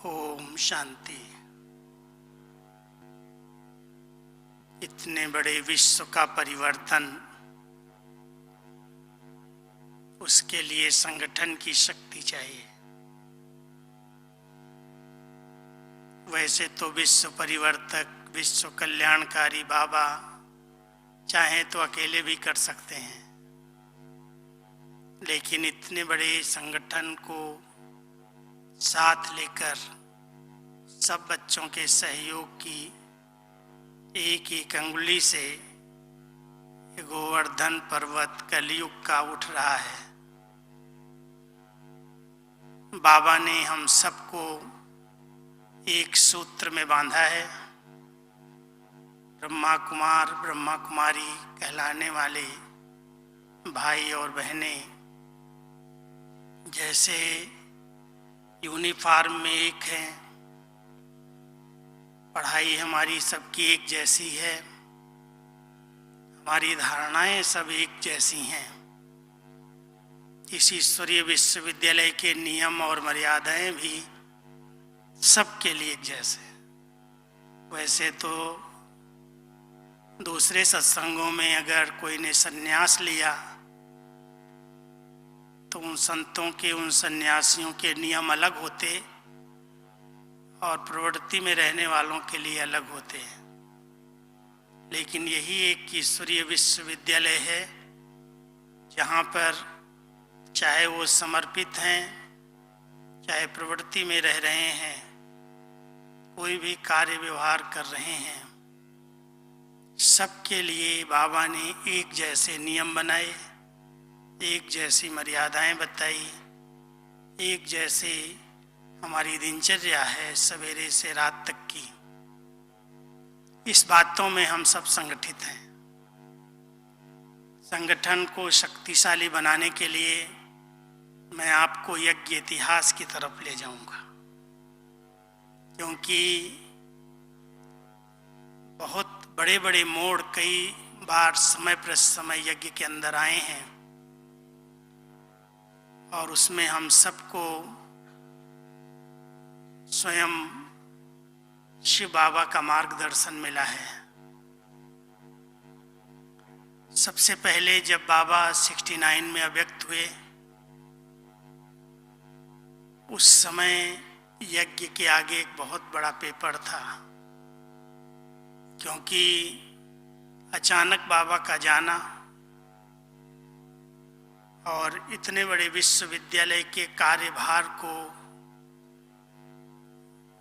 ओम शांति। इतने बड़े विश्व का परिवर्तन, उसके लिए संगठन की शक्ति चाहिए। वैसे तो विश्व परिवर्तक, विश्व कल्याणकारी बाबा चाहे तो अकेले भी कर सकते हैं, लेकिन इतने बड़े संगठन को साथ लेकर सब बच्चों के सहयोग की एक एक अंगुली से गोवर्धन पर्वत कलयुग का उठ रहा है। बाबा ने हम सबको एक सूत्र में बांधा है। ब्रह्मा कुमार, ब्रह्मा कुमारी कहलाने वाले भाई और बहनें जैसे यूनिफॉर्म में एक हैं, पढ़ाई हमारी सबकी एक जैसी है, हमारी धारणाएं सब एक जैसी हैं। इस ईश्वरीय विश्वविद्यालय के नियम और मर्यादाएं भी सबके लिए एक जैसे। वैसे तो दूसरे सत्संगों में अगर कोई ने सन्यास लिया तो उन संतों के, उन सन्यासियों के नियम अलग होते और प्रवृत्ति में रहने वालों के लिए अलग होते हैं। लेकिन यही एक ईश्वरीय विश्वविद्यालय है जहाँ पर चाहे वो समर्पित हैं, चाहे प्रवृत्ति में रह रहे हैं, कोई भी कार्य व्यवहार कर रहे हैं, सबके लिए बाबा ने एक जैसे नियम बनाए, एक जैसी मर्यादाएं बताई, एक जैसे हमारी दिनचर्या है सवेरे से रात तक की। इस बातों में हम सब संगठित हैं। संगठन को शक्तिशाली बनाने के लिए मैं आपको यज्ञ इतिहास की तरफ ले जाऊंगा, क्योंकि बहुत बड़े बड़े मोड़ कई बार समय पर समय यज्ञ के अंदर आए हैं और उसमें हम सबको स्वयं शिव बाबा का मार्गदर्शन मिला है। सबसे पहले जब बाबा 69 में अव्यक्त हुए, उस समय यज्ञ के आगे एक बहुत बड़ा पेपर था, क्योंकि अचानक बाबा का जाना और इतने बड़े विश्वविद्यालय के कार्यभार को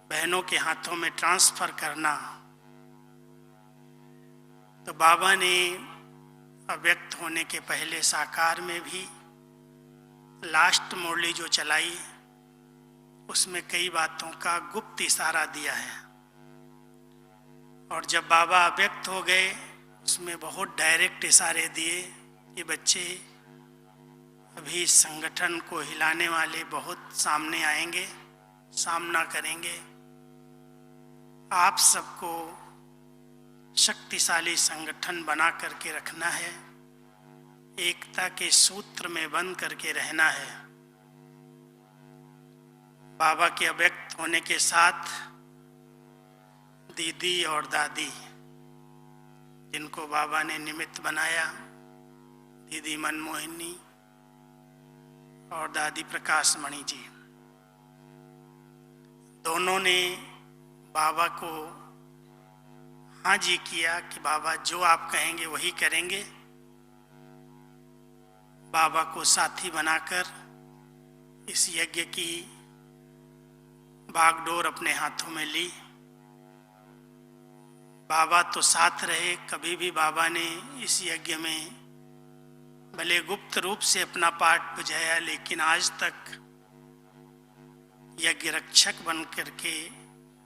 बहनों के हाथों में ट्रांसफर करना, तो बाबा ने अव्यक्त होने के पहले साकार में भी लास्ट मुरली जो चलाई उसमें कई बातों का गुप्त इशारा दिया है, और जब बाबा अव्यक्त हो गए उसमें बहुत डायरेक्ट इशारे दिए कि बच्चे, अभी इस संगठन को हिलाने वाले बहुत सामने आएंगे, सामना करेंगे। आप सबको शक्तिशाली संगठन बना करके रखना है, एकता के सूत्र में बंध करके रहना है। बाबा के अव्यक्त होने के साथ दीदी और दादी, जिनको बाबा ने निमित्त बनाया, दीदी मनमोहिनी और दादी प्रकाश मणि जी, दोनों ने बाबा को हाँ जी किया कि बाबा जो आप कहेंगे वही करेंगे। बाबा को साथी बनाकर इस यज्ञ की बागडोर अपने हाथों में ली। बाबा तो साथ रहे, कभी भी बाबा ने इस यज्ञ में भले गुप्त रूप से अपना पाठ बुझाया, लेकिन आज तक यज्ञ रक्षक बन करके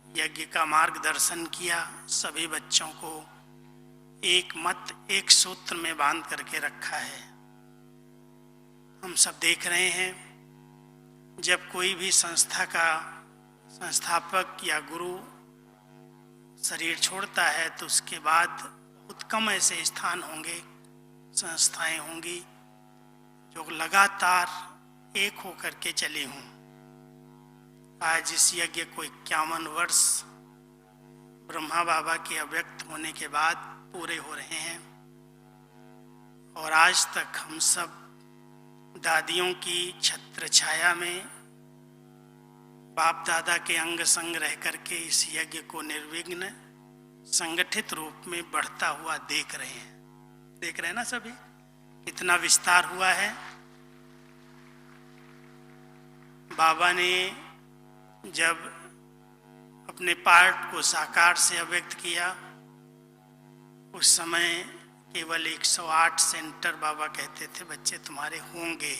यज्ञ का मार्गदर्शन किया। सभी बच्चों को एक मत, एक सूत्र में बांध करके रखा है। हम सब देख रहे हैं, जब कोई भी संस्था का संस्थापक या गुरु शरीर छोड़ता है तो उसके बाद बहुत कम ऐसे स्थान होंगे, संस्थाएं होंगी जो लगातार एक होकर के चली हों। आज इस यज्ञ को 51 वर्ष ब्रह्मा बाबा के अव्यक्त होने के बाद पूरे हो रहे हैं। और आज तक हम सब दादियों की छत्र छाया में बाप दादा के अंग संग रह करके इस यज्ञ को निर्विघ्न संगठित रूप में बढ़ता हुआ देख रहे हैं ना सभी, कितना विस्तार हुआ है। बाबा ने जब अपने पार्ट को साकार से अव्यक्त किया, उस समय केवल 108 सेंटर बाबा कहते थे बच्चे तुम्हारे होंगे,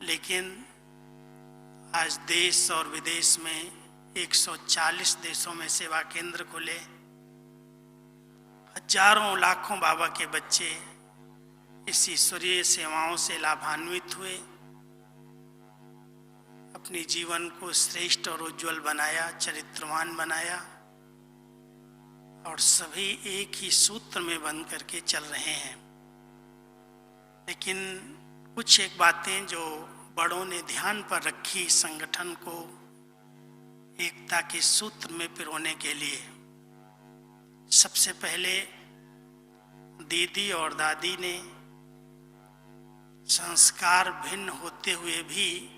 लेकिन आज देश और विदेश में 140 देशों में सेवा केंद्र खुले, हजारों लाखों बाबा के बच्चे इस ईश्वरीय सेवाओं से लाभान्वित हुए, अपने जीवन को श्रेष्ठ और उज्जवल बनाया, चरित्रवान बनाया, और सभी एक ही सूत्र में बंध करके चल रहे हैं। लेकिन कुछ एक बातें जो बड़ों ने ध्यान पर रखी संगठन को एकता के सूत्र में पिरोने के लिए, सबसे पहले दीदी और दादी ने संस्कार भिन्न होते हुए भी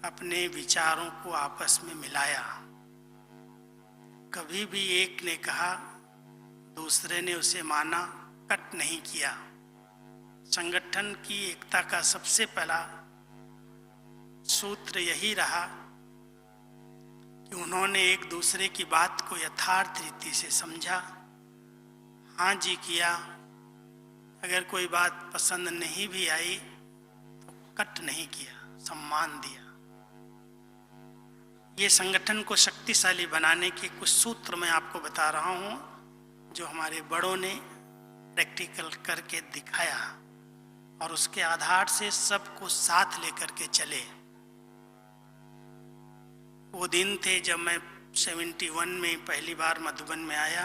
अपने विचारों को आपस में मिलाया। कभी भी एक ने कहा दूसरे ने उसे माना, कट नहीं किया। संगठन की एकता का सबसे पहला सूत्र यही रहा कि उन्होंने एक दूसरे की बात को यथार्थ रीति से समझा, हाँ जी किया। अगर कोई बात पसंद नहीं भी आई तो कट नहीं किया, सम्मान दिया। ये संगठन को शक्तिशाली बनाने के कुछ सूत्र मैं आपको बता रहा हूँ, जो हमारे बड़ों ने प्रैक्टिकल करके दिखाया, और उसके आधार से सबको साथ लेकर के चले। वो दिन थे जब मैं 71 में पहली बार मधुबन में आया।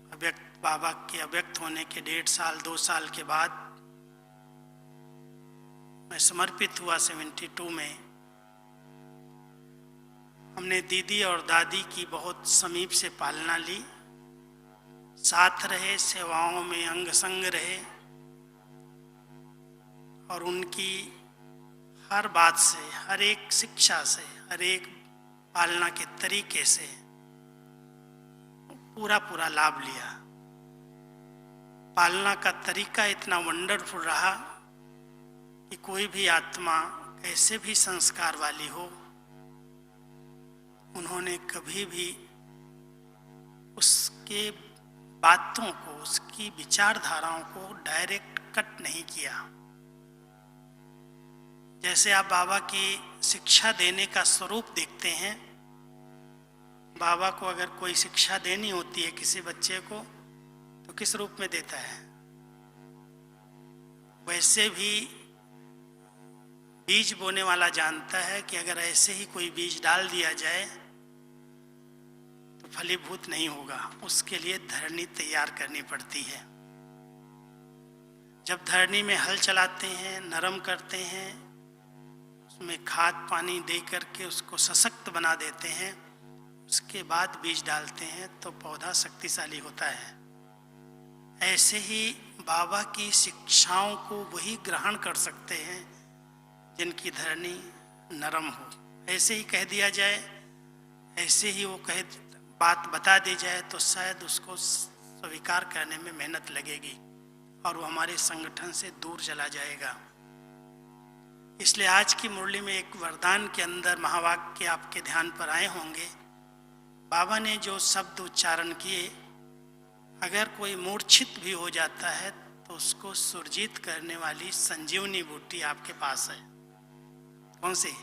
अव्यक्त बाबा के अव्यक्त होने के 1.5 साल 2 साल के बाद मैं समर्पित हुआ 72 में। हमने दीदी और दादी की बहुत समीप से पालना ली, साथ रहे, सेवाओं में अंग संग रहे, और उनकी हर बात से, हर एक शिक्षा से, हर एक पालना के तरीके से पूरा लाभ लिया। पालना का तरीका इतना वंडरफुल रहा कि कोई भी आत्मा कैसे भी संस्कार वाली हो, उन्होंने कभी भी उसके बातों को, उसकी विचारधाराओं को डायरेक्ट कट नहीं किया। जैसे आप बाबा की शिक्षा देने का स्वरूप देखते हैं, बाबा को अगर कोई शिक्षा देनी होती है किसी बच्चे को तो किस रूप में देता है? वैसे भी बीज बोने वाला जानता है कि अगर ऐसे ही कोई बीज डाल दिया जाए तो फलीभूत नहीं होगा, उसके लिए धरनी तैयार करनी पड़ती है। जब धरनी में हल चलाते हैं, नरम करते हैं, उसमें खाद पानी दे करके उसको सशक्त बना देते हैं, उसके बाद बीज डालते हैं तो पौधा शक्तिशाली होता है। ऐसे ही बाबा की शिक्षाओं को वही ग्रहण कर सकते हैं जिनकी धरनी नरम हो। ऐसे ही कह दिया जाए, ऐसे ही वो कहे बात बता दी जाए तो शायद उसको स्वीकार करने में मेहनत लगेगी और वो हमारे संगठन से दूर चला जाएगा। इसलिए आज की मुरली में एक वरदान के अंदर महावाक्य आपके ध्यान पर आए होंगे। बाबा ने जो शब्द उच्चारण किए, अगर कोई मूर्छित भी हो जाता है तो उसको सुरजीत करने वाली संजीवनी बूटी आपके पास है। कौन सी?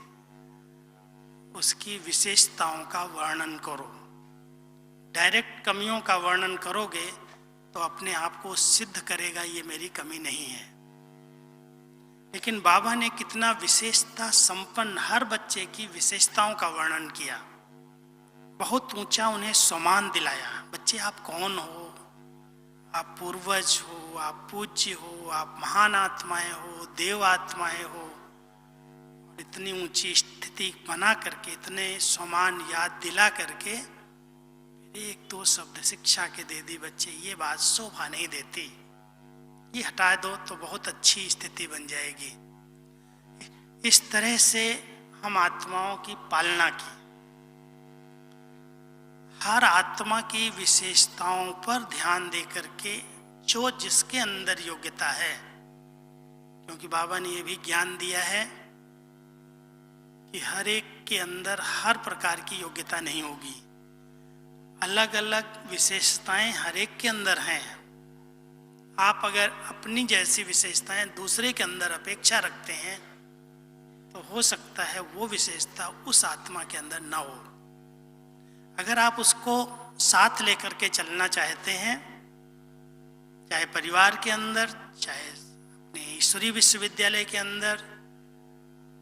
उसकी विशेषताओं का वर्णन करो। डायरेक्ट कमियों का वर्णन करोगे तो अपने आप को सिद्ध करेगा ये मेरी कमी नहीं है। लेकिन बाबा ने कितना विशेषता संपन्न हर बच्चे की विशेषताओं का वर्णन किया, बहुत ऊंचा उन्हें सम्मान दिलाया। बच्चे आप कौन हो? आप पूर्वज हो, आप पूज्य हो, आप महान आत्माएं हो, देव आत्माएं हो, इतनी ऊंची स्थिति बना करके, इतने सम्मान याद दिला करके एक दो शब्द शिक्षा के दे दी बच्चे, ये बात शोभा नहीं देती। ये हटा दो तो बहुत अच्छी स्थिति बन जाएगी। इस तरह से हम आत्माओं की पालना की, हर आत्मा की विशेषताओं पर ध्यान दे करके जो जिसके अंदर योग्यता है, क्योंकि बाबा ने ये भी ज्ञान दिया है कि हर एक के अंदर हर प्रकार की योग्यता नहीं होगी, अलग अलग विशेषताएं हर एक के अंदर हैं। आप अगर अपनी जैसी विशेषताएं दूसरे के अंदर अपेक्षा रखते हैं तो हो सकता है वो विशेषता उस आत्मा के अंदर ना हो। अगर आप उसको साथ लेकर के चलना चाहते हैं, चाहे परिवार के अंदर, चाहे अपने ईश्वरीय विश्वविद्यालय के अंदर,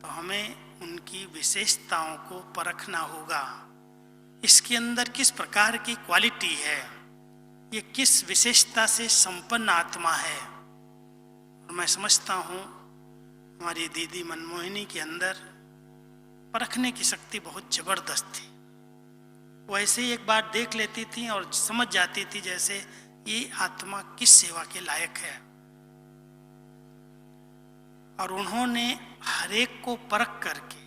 तो हमें उनकी विशेषताओं को परखना होगा। इसके अंदर किस प्रकार की क्वालिटी है, ये किस विशेषता से संपन्न आत्मा है। और मैं समझता हूँ हमारी दीदी मनमोहिनी के अंदर परखने की शक्ति बहुत जबरदस्त थी। वो ऐसे ही एक बार देख लेती थी और समझ जाती थी जैसे ये आत्मा किस सेवा के लायक है। और उन्होंने हर एक को परख करके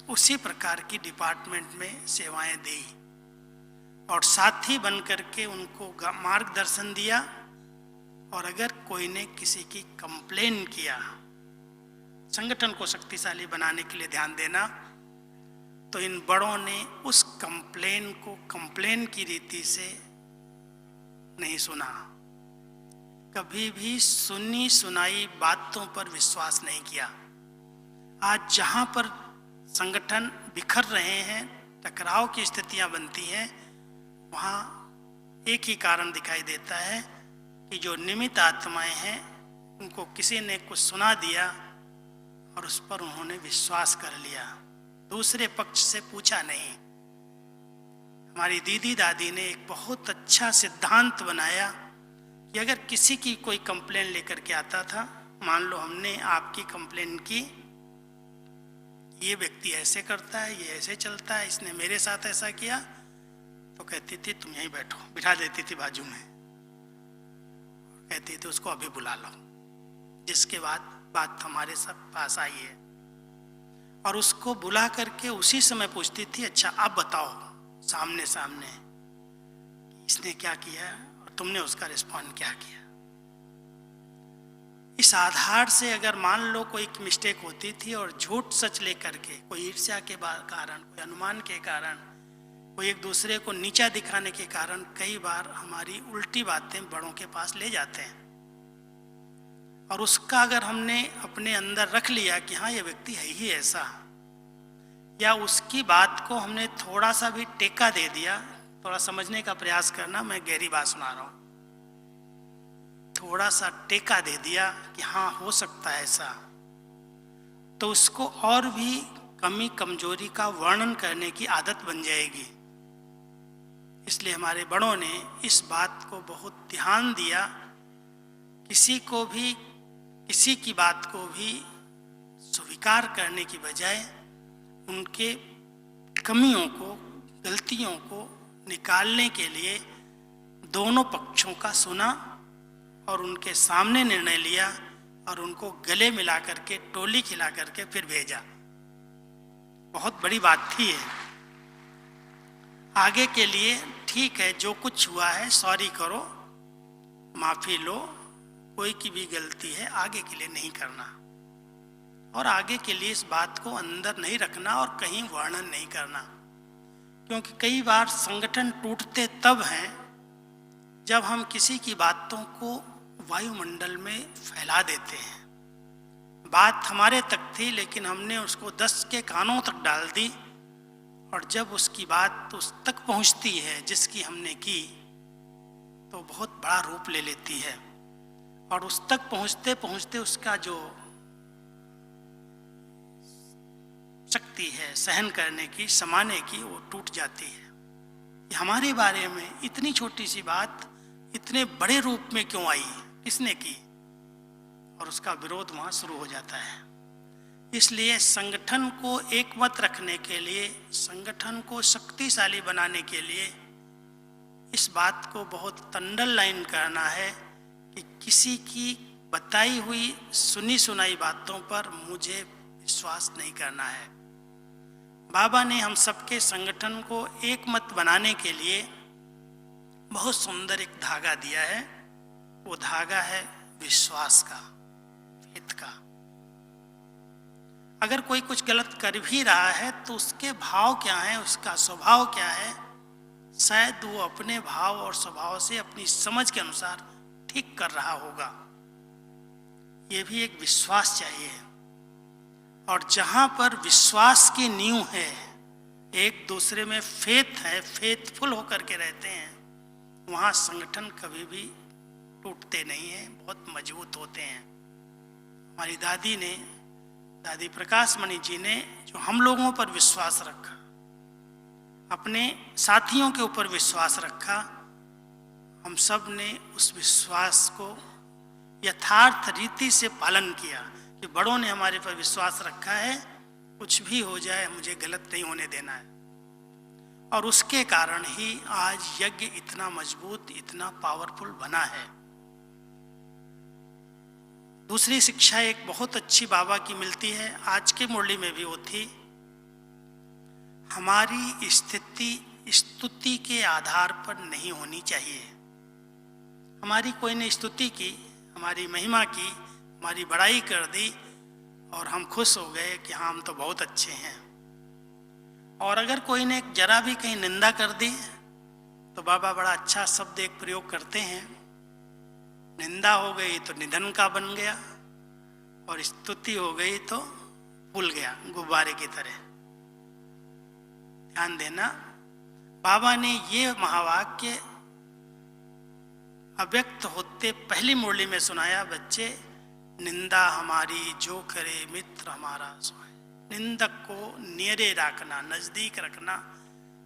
उसी प्रकार की डिपार्टमेंट में सेवाएं दी और साथी बन करके उनको मार्गदर्शन दिया। और अगर कोई ने किसी की कंप्लेन किया, संगठन को शक्तिशाली बनाने के लिए ध्यान देना, तो इन बड़ों ने उस कंप्लेन को कंप्लेन की रीति से नहीं सुना। कभी भी सुनी सुनाई बातों पर विश्वास नहीं किया। आज जहां पर संगठन बिखर रहे हैं, टकराव की स्थितियां बनती हैं, वहां एक ही कारण दिखाई देता है कि जो निमित्त आत्माएं हैं उनको किसी ने कुछ सुना दिया और उस पर उन्होंने विश्वास कर लिया, दूसरे पक्ष से पूछा नहीं। हमारी दीदी दादी ने एक बहुत अच्छा सिद्धांत बनाया कि अगर किसी की कोई कंप्लेन लेकर के आता था, मान लो हमने आपकी कंप्लेन की, ये व्यक्ति ऐसे करता है, ये ऐसे चलता है, इसने मेरे साथ ऐसा किया, तो कहती थी तुम यहीं बैठो, बिठा देती थी बाजू में, कहती थी उसको अभी बुला लो, जिसके बाद बात हमारे सब पास आई है। और उसको बुला करके उसी समय पूछती थी, अच्छा आप बताओ सामने सामने इसने क्या किया और तुमने उसका रिस्पॉन्ड क्या किया। इस आधार से अगर मान लो कोई मिस्टेक होती थी और झूठ सच लेकर के, कोई ईर्ष्या के कारण, कोई अनुमान के कारण, कोई एक दूसरे को नीचा दिखाने के कारण, कई बार हमारी उल्टी बातें बड़ों के पास ले जाते हैं। और उसका अगर हमने अपने अंदर रख लिया कि हाँ ये व्यक्ति है ही ऐसा, या उसकी बात को हमने थोड़ा सा भी टेका दे दिया, थोड़ा समझने का प्रयास करना, मैं गहरी बात सुना रहा हूँ, थोड़ा सा टेका दे दिया कि हाँ हो सकता है ऐसा, तो उसको और भी कमी कमजोरी का वर्णन करने की आदत बन जाएगी। इसलिए हमारे बड़ों ने इस बात को बहुत ध्यान दिया, किसी को भी, किसी की बात को भी स्वीकार करने की बजाय उनके कमियों को, गलतियों को निकालने के लिए दोनों पक्षों का सुना और उनके सामने निर्णय लिया और उनको गले मिला करके, टोली खिला करके फिर भेजा। बहुत बड़ी बात थी ये। आगे के लिए ठीक है, जो कुछ हुआ है सॉरी करो, माफी लो, कोई की भी गलती है, आगे के लिए नहीं करना, और आगे के लिए इस बात को अंदर नहीं रखना और कहीं वर्णन नहीं करना। क्योंकि कई बार संगठन टूटते तब हैं जब हम किसी की बातों को वायुमंडल में फैला देते हैं। बात हमारे तक थी लेकिन हमने उसको 10 के कानों तक डाल दी, और जब उसकी बात उस तक पहुंचती है जिसकी हमने की, तो बहुत बड़ा रूप ले लेती है, और उस तक पहुंचते पहुंचते उसका जो शक्ति है सहन करने की, समाने की, वो टूट जाती है। हमारे बारे में इतनी छोटी सी बात इतने बड़े रूप में क्यों आई, किसने की, और उसका विरोध वहां शुरू हो जाता है। इसलिए संगठन को एकमत रखने के लिए, संगठन को शक्तिशाली बनाने के लिए इस बात को बहुत अंडरलाइन करना है कि किसी की बताई हुई सुनी सुनाई बातों पर मुझे विश्वास नहीं करना है। बाबा ने हम सबके संगठन को एकमत बनाने के लिए बहुत सुंदर एक धागा दिया है। वो धागा है विश्वास का, फेथ का। अगर कोई कुछ गलत कर भी रहा है तो उसके भाव क्या है, उसका स्वभाव क्या है, शायद वो अपने भाव और स्वभाव से अपनी समझ के अनुसार ठीक कर रहा होगा। ये भी एक विश्वास चाहिए। और जहां पर विश्वास की नींव है, एक दूसरे में फेथ है, फेथफुल होकर के रहते हैं, वहां संगठन कभी भी टूटते नहीं हैं, बहुत मजबूत होते हैं। हमारी दादी प्रकाश मणि जी ने जो हम लोगों पर विश्वास रखा, अपने साथियों के ऊपर विश्वास रखा, हम सब ने उस विश्वास को यथार्थ रीति से पालन किया कि बड़ों ने हमारे पर विश्वास रखा है, कुछ भी हो जाए मुझे गलत नहीं होने देना है। और उसके कारण ही आज यज्ञ इतना मजबूत, इतना पावरफुल बना है। दूसरी शिक्षा एक बहुत अच्छी बाबा की मिलती है, आज के मुरली में भी वो थी। हमारी स्थिति स्तुति के आधार पर नहीं होनी चाहिए। हमारी कोई ने स्तुति की, हमारी महिमा की, हमारी बड़ाई कर दी और हम खुश हो गए कि हाँ हम तो बहुत अच्छे हैं। और अगर कोई ने जरा भी कहीं निंदा कर दी तो बाबा बड़ा अच्छा शब्द एक प्रयोग करते हैं, निंदा हो गई तो निधन का बन गया और स्तुति हो गई तो फूल गया गुब्बारे की तरह। ध्यान देना, बाबा ने ये महावाक्य अव्यक्त होते पहली मुरली में सुनाया, बच्चे निंदा हमारी जो करे मित्र हमारा सोए। निंदक को नेरे रखना, नजदीक रखना।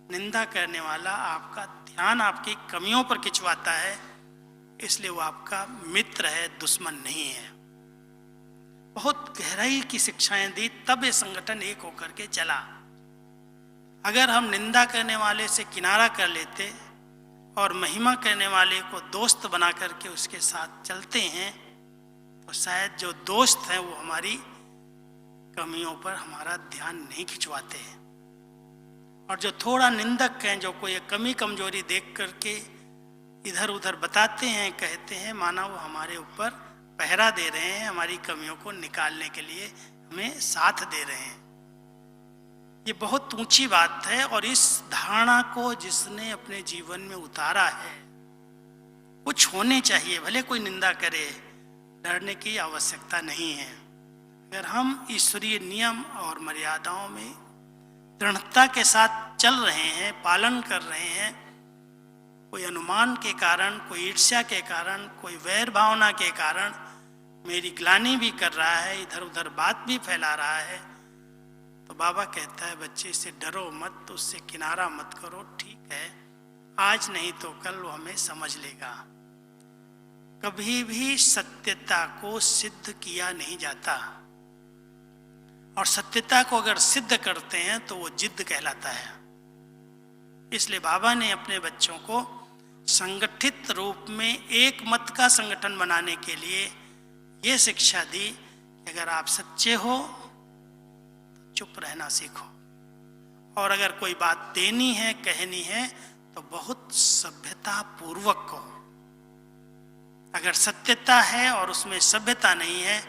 निंदा करने वाला आपका ध्यान आपकी कमियों पर खिंचवाता है, इसलिए वो आपका मित्र है, दुश्मन नहीं है। बहुत गहराई की शिक्षाएं दी, तब ये संगठन एक होकर के चला। अगर हम निंदा करने वाले से किनारा कर लेते और महिमा करने वाले को दोस्त बना करके उसके साथ चलते हैं तो शायद जो दोस्त हैं वो हमारी कमियों पर हमारा ध्यान नहीं खिंचवाते हैं। और जो थोड़ा निंदक हैं, जो कोई कमी कमजोरी देख करके इधर उधर बताते हैं, कहते हैं, माना वो हमारे ऊपर पहरा दे रहे हैं, हमारी कमियों को निकालने के लिए हमें साथ दे रहे हैं। ये बहुत ऊंची बात है और इस धारणा को जिसने अपने जीवन में उतारा है, कुछ होने चाहिए, भले कोई निंदा करे, डरने की आवश्यकता नहीं है। अगर हम ईश्वरीय नियम और मर्यादाओं में दृढ़ता के साथ चल रहे हैं, पालन कर रहे हैं, कोई अनुमान के कारण, कोई ईर्ष्या के कारण, कोई वैर भावना के कारण मेरी ग्लानि भी कर रहा है, इधर उधर बात भी फैला रहा है, तो बाबा कहता है बच्चे इससे डरो मत, उससे किनारा मत करो। ठीक है, आज नहीं तो कल वो हमें समझ लेगा। कभी भी सत्यता को सिद्ध किया नहीं जाता, और सत्यता को अगर सिद्ध करते हैं तो वो जिद्द कहलाता है। इसलिए बाबा ने अपने बच्चों को संगठित रूप में एक मत का संगठन बनाने के लिए ये शिक्षा दी कि अगर आप सच्चे हो तो चुप रहना सीखो, और अगर कोई बात देनी है, कहनी है, तो बहुत सभ्यता पूर्वक कहो। अगर सत्यता है और उसमें सभ्यता नहीं है,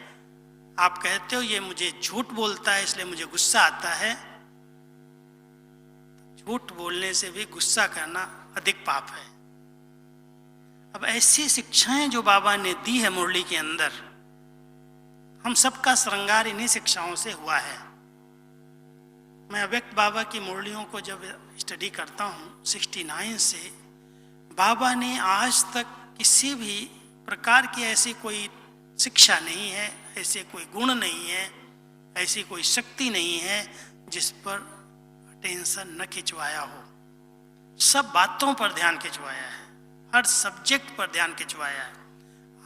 आप कहते हो ये मुझे झूठ बोलता है इसलिए मुझे गुस्सा आता है, झूठ बोलने से भी गुस्सा करना अधिक पाप है। अब ऐसी शिक्षाएं जो बाबा ने दी है मुरली के अंदर, हम सबका श्रृंगार इन्हीं शिक्षाओं से हुआ है। मैं अव्यक्त बाबा की मुरलियों को जब स्टडी करता हूँ 69 से, बाबा ने आज तक किसी भी प्रकार की ऐसी कोई शिक्षा नहीं है, ऐसे कोई गुण नहीं है, ऐसी कोई शक्ति नहीं है जिस पर अटेंशन न खिंचवाया हो। सब बातों पर ध्यान खिंचवाया है, हर सब्जेक्ट पर ध्यान खिंचवाया है।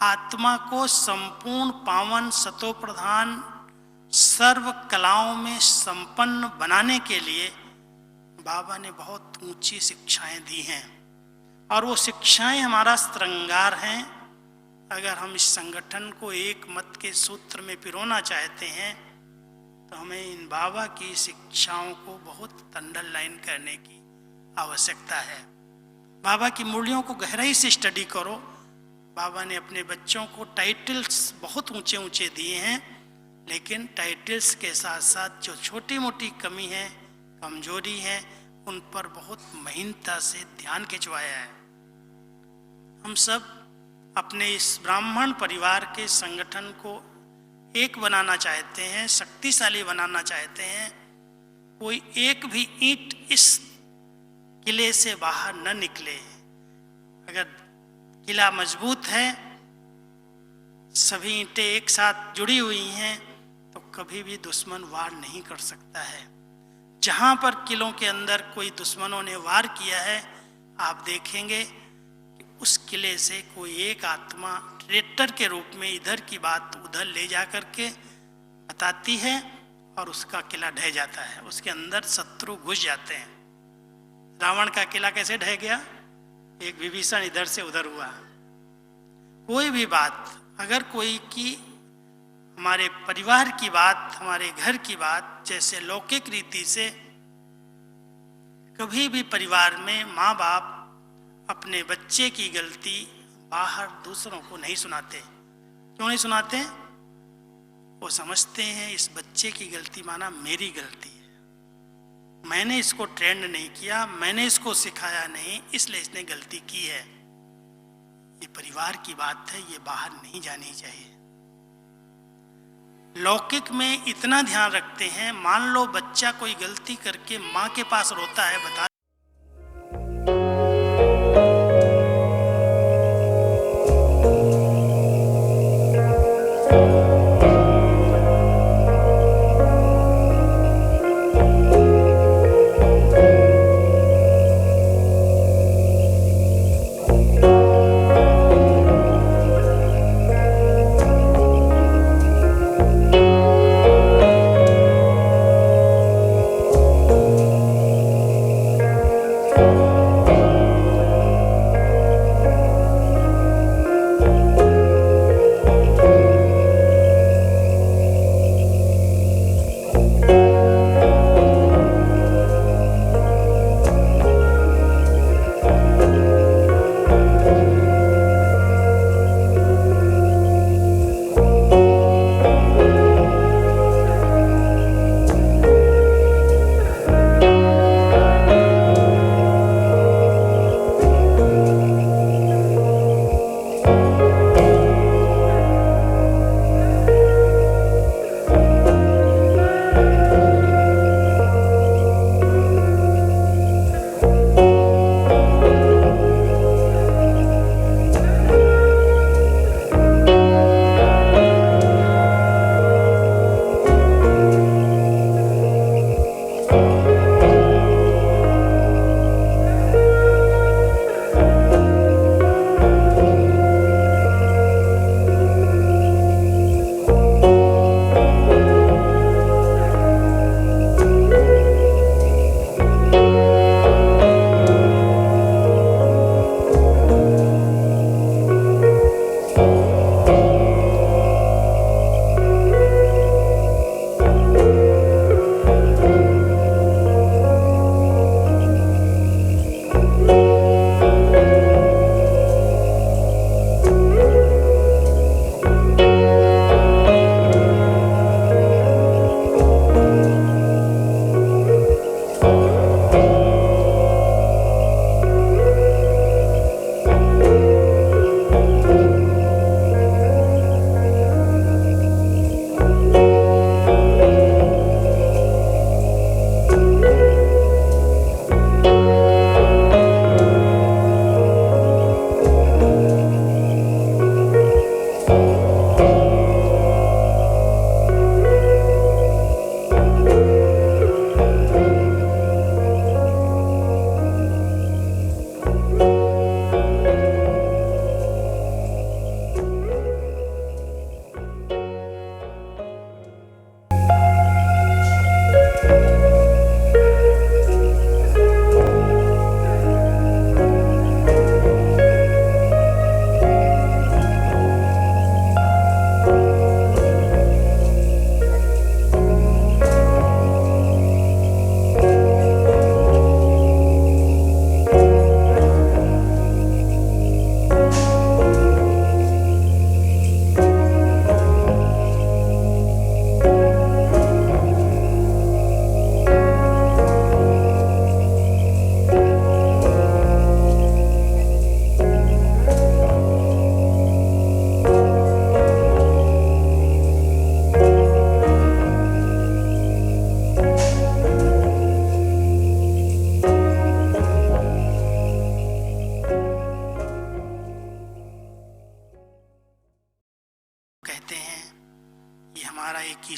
आत्मा को संपूर्ण पावन सतो प्रधान सर्व कलाओं में संपन्न बनाने के लिए बाबा ने बहुत ऊंची शिक्षाएं दी हैं, और वो शिक्षाएं हमारा श्रृंगार हैं। अगर हम इस संगठन को एक मत के सूत्र में पिरोना चाहते हैं तो हमें इन बाबा की शिक्षाओं को बहुत अंडरलाइन करने की आवश्यकता है। बाबा की मूल्यों को गहराई से स्टडी करो। बाबा ने अपने बच्चों को टाइटल्स बहुत ऊंचे ऊंचे दिए हैं, लेकिन टाइटल्स के साथ साथ जो छोटी मोटी कमी है, कमजोरी है, उन पर बहुत महीनता से ध्यान खिंचवाया है। हम सब अपने इस ब्राह्मण परिवार के संगठन को एक बनाना चाहते हैं, शक्तिशाली बनाना चाहते हैं। कोई एक भी ईंट इस किले से बाहर न निकले। अगर किला मजबूत है, सभी ईंटें एक साथ जुड़ी हुई हैं, तो कभी भी दुश्मन वार नहीं कर सकता है। जहाँ पर किलों के अंदर कोई दुश्मनों ने वार किया है, आप देखेंगे कि उस किले से कोई एक आत्मा ट्रेटर के रूप में इधर की बात उधर ले जा कर के बताती है और उसका किला ढह जाता है, उसके अंदर शत्रु घुस जाते हैं। रावण का किला कैसे ढह गया? एक विभीषण इधर से उधर हुआ। कोई भी बात, अगर कोई की हमारे परिवार की बात, हमारे घर की बात, जैसे लौकिक रीति से कभी भी परिवार में माँ बाप अपने बच्चे की गलती बाहर दूसरों को नहीं सुनाते। क्यों नहीं सुनाते? वो समझते हैं इस बच्चे की गलती माना मेरी गलती है, मैंने इसको ट्रेंड नहीं किया, मैंने इसको सिखाया नहीं, इसलिए इसने गलती की है। ये परिवार की बात है, ये बाहर नहीं जानी चाहिए। लौकिक में इतना ध्यान रखते हैं, मान लो बच्चा कोई गलती करके माँ के पास रोता है, बता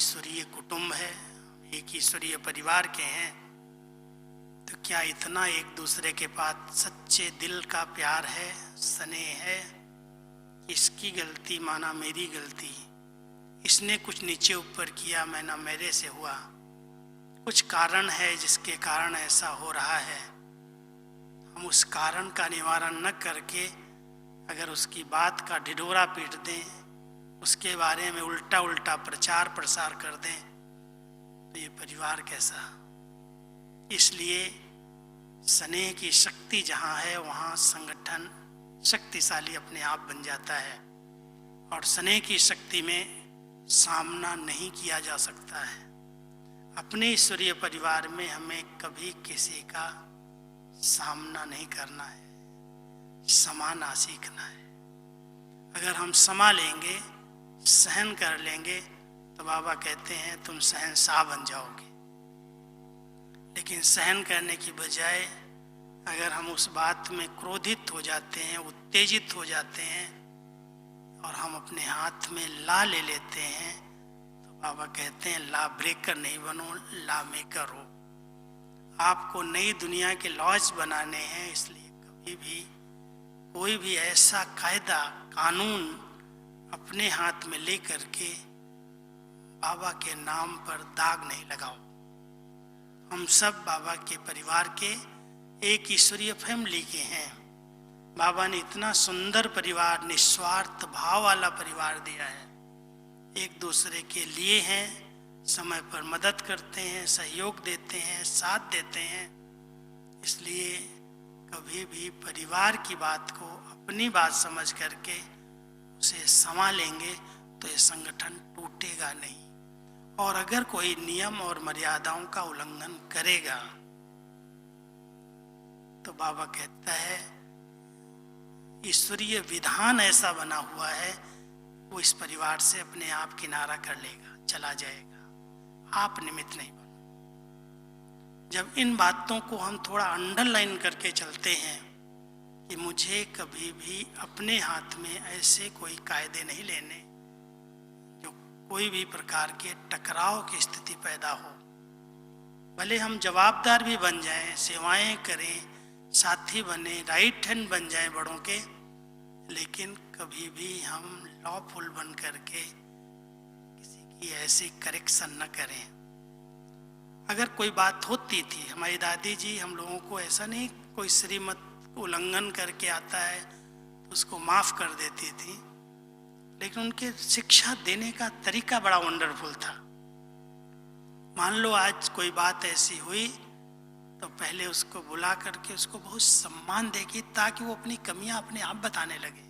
ईश्वरीय कुटुंब है, एक ईश्वरीय परिवार के हैं, तो क्या इतना एक दूसरे के पास सच्चे दिल का प्यार है, स्नेह है? इसकी गलती माना मेरी गलती, इसने कुछ नीचे ऊपर किया माना मेरे से हुआ, कुछ कारण है जिसके कारण ऐसा हो रहा है। हम उस कारण का निवारण न करके अगर उसकी बात का ढिढोरा पीट दें, उसके बारे में उल्टा उल्टा प्रचार प्रसार कर दें, तो ये परिवार कैसा? इसलिए स्नेह की शक्ति जहाँ है वहाँ संगठन शक्तिशाली अपने आप बन जाता है, और स्नेह की शक्ति में सामना नहीं किया जा सकता है। अपने ईश्वरीय परिवार में हमें कभी किसी का सामना नहीं करना है, समाना सीखना है। अगर हम समा लेंगे, सहन कर लेंगे, तो बाबा कहते हैं तुम शहंशाह बन जाओगे। लेकिन सहन करने की बजाय अगर हम उस बात में क्रोधित हो जाते हैं, उत्तेजित हो जाते हैं और हम अपने हाथ में ला ले लेते हैं, तो बाबा कहते हैं ला ब्रेकर नहीं बनो, ला मेकर हो। आपको नई दुनिया के लॉज बनाने हैं, इसलिए कभी भी कोई भी ऐसा कायदा कानून अपने हाथ में ले करके बाबा के नाम पर दाग नहीं लगाओ। हम सब बाबा के परिवार के एक ईश्वरीय फैमिली के हैं। बाबा ने इतना सुंदर परिवार, निस्वार्थ भाव वाला परिवार दिया है। एक दूसरे के लिए हैं, समय पर मदद करते हैं, सहयोग देते हैं, साथ देते हैं। इसलिए कभी भी परिवार की बात को अपनी बात समझ करके उसे संभालेंगे तो ये संगठन टूटेगा नहीं। और अगर कोई नियम और मर्यादाओं का उल्लंघन करेगा तो बाबा कहता है ईश्वरीय विधान ऐसा बना हुआ है, वो इस परिवार से अपने आप किनारा कर लेगा, चला जाएगा। आप निमित्त नहीं बनो। जब इन बातों को हम थोड़ा अंडरलाइन करके चलते हैं कि मुझे कभी भी अपने हाथ में ऐसे कोई कायदे नहीं लेने जो कोई भी प्रकार के टकराव की स्थिति पैदा हो। भले हम जवाबदार भी बन जाएं, सेवाएं करें, साथी बने, राइट हैंड बन जाएं बड़ों के, लेकिन कभी भी हम लॉफुल बन करके किसी की ऐसी करेक्शन न करें। अगर कोई बात होती थी, हमारी दादी जी हम लोगों को ऐसा नहीं, कोई श्रीमत उल्लंघन करके आता है तो उसको माफ कर देती थी, लेकिन उनके शिक्षा देने का तरीका बड़ा वंडरफुल था। मान लो आज कोई बात ऐसी हुई तो पहले उसको बुला करके उसको बहुत सम्मान देगी, ताकि वो अपनी कमियां अपने आप बताने लगे।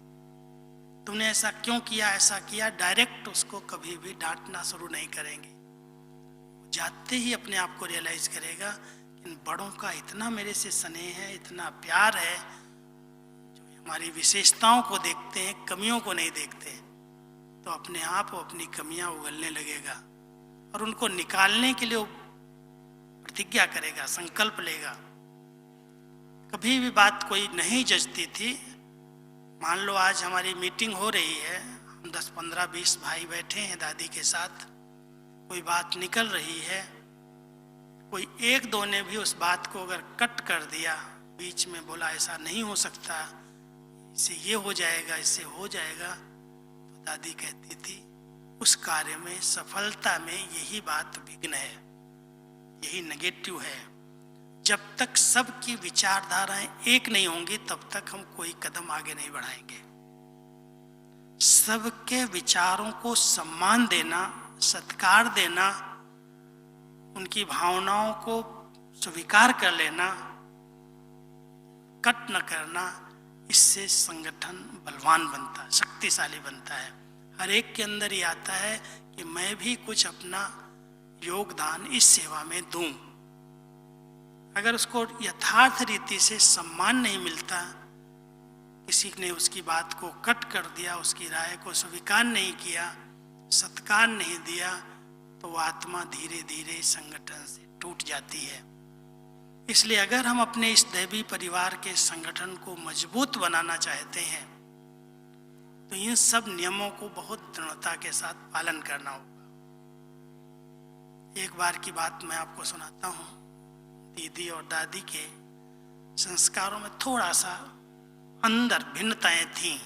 तूने ऐसा क्यों किया, ऐसा किया, डायरेक्ट उसको कभी भी डांटना शुरू नहीं करेंगे। जाते ही अपने आप को रियलाइज करेगा इन बड़ों का इतना मेरे से स्नेह है, इतना प्यार है, जो हमारी विशेषताओं को देखते हैं, कमियों को नहीं देखते, तो अपने आप वो अपनी कमियां उगलने लगेगा और उनको निकालने के लिए प्रतिज्ञा करेगा, संकल्प लेगा। कभी भी बात कोई नहीं जचती थी, मान लो आज हमारी मीटिंग हो रही है, हम 10, 15, 20 भाई बैठे हैं दादी के साथ, कोई बात निकल रही है, कोई एक दो ने भी उस बात को अगर कट कर दिया, बीच में बोला ऐसा नहीं हो सकता, इससे ये हो जाएगा, इससे हो जाएगा, तो दादी कहती थी उस कार्य में, सफलता में यही बात विघ्न है, यही नेगेटिव है। जब तक सबकी विचारधाराएं एक नहीं होंगी तब तक हम कोई कदम आगे नहीं बढ़ाएंगे। सबके विचारों को सम्मान देना, सत्कार देना, उनकी भावनाओं को स्वीकार कर लेना, कट न करना, इससे संगठन बलवान बनता है, शक्तिशाली बनता है। हर एक के अंदर ये आता है कि मैं भी कुछ अपना योगदान इस सेवा में दूं। अगर उसको यथार्थ रीति से सम्मान नहीं मिलता, किसी ने उसकी बात को कट कर दिया, उसकी राय को स्वीकार नहीं किया, सत्कार नहीं दिया, तो वो आत्मा धीरे धीरे संगठन से टूट जाती है। इसलिए अगर हम अपने इस दैवी परिवार के संगठन को मजबूत बनाना चाहते हैं तो इन सब नियमों को बहुत दृढ़ता के साथ पालन करना होगा। एक बार की बात मैं आपको सुनाता हूँ। दीदी और दादी के संस्कारों में थोड़ा सा अंदर भिन्नताएं थीं,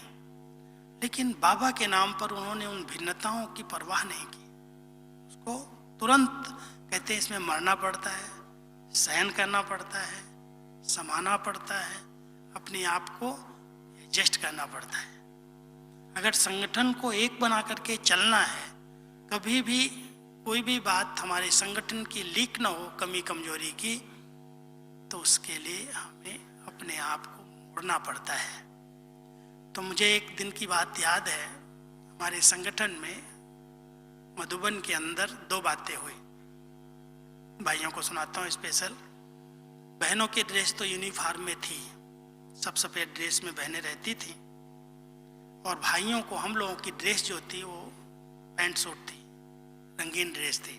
लेकिन बाबा के नाम पर उन्होंने उन भिन्नताओं की परवाह नहीं की। उसको तुरंत कहते हैं इसमें मरना पड़ता है, सहन करना पड़ता है, समाना पड़ता है, अपने आप को एडजस्ट करना पड़ता है। अगर संगठन को एक बना करके चलना है, कभी भी कोई भी बात हमारे संगठन की लीक ना हो, कमी कमजोरी की, तो उसके लिए हमें अपने आप को मोड़ना पड़ता है। तो मुझे एक दिन की बात याद है, हमारे संगठन में मधुबन के अंदर 2 बातें हुई। भाइयों को सुनाता हूँ स्पेशल। बहनों की ड्रेस तो यूनिफॉर्म में थी, सब सफ़ेद ड्रेस में बहनें रहती थी, और भाइयों को हम लोगों की ड्रेस जो थी वो पैंट सूट थी, रंगीन ड्रेस थी।